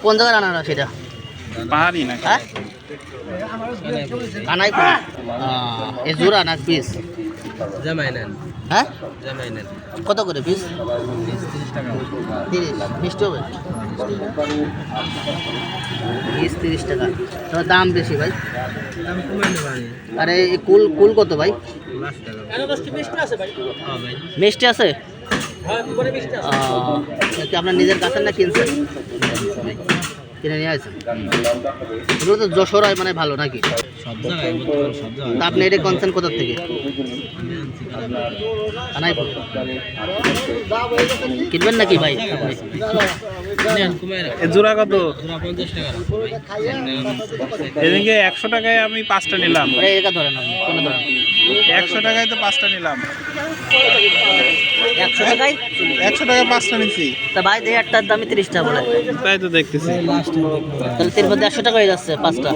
কোন জায়গায় আনারস এটা? পাহাড়ি না হ্যাঁ কানাইপুর। এ জোড়া না পিস? হ্যাঁ কত করে পিস? 30 মিষ্টি হবে 30 টাকা। তোমার দাম বেশি ভাই। আরে এই কুল কুল কত ভাই? মিষ্টি আছে? কি আপনার নিজের কাছে না কিনছেন? কিনে নিয়ে আসেন। এগুলো তো যশোর হয় মানে ভালো নাকি? তা আপনি এটা কনসেন কোথা থেকে? কানাইপুর। কিনবেন নাকি ভাই? জোড়া কত? এদিকে 100 টাকায় আমি 5টা নিলাম। এটা ধরেন আপনি কোনে ধরেন? 100 টাকায় তো 5টা নিলাম। 100 টাকায় 100 টাকায় 5টা নিচ্ছি। তা ভাই দেখে একটার দামই 30 টাকা বলে। তাই তো দেখতেছি। তাহলে 100 টাকা হয়ে যাচ্ছে 5টা।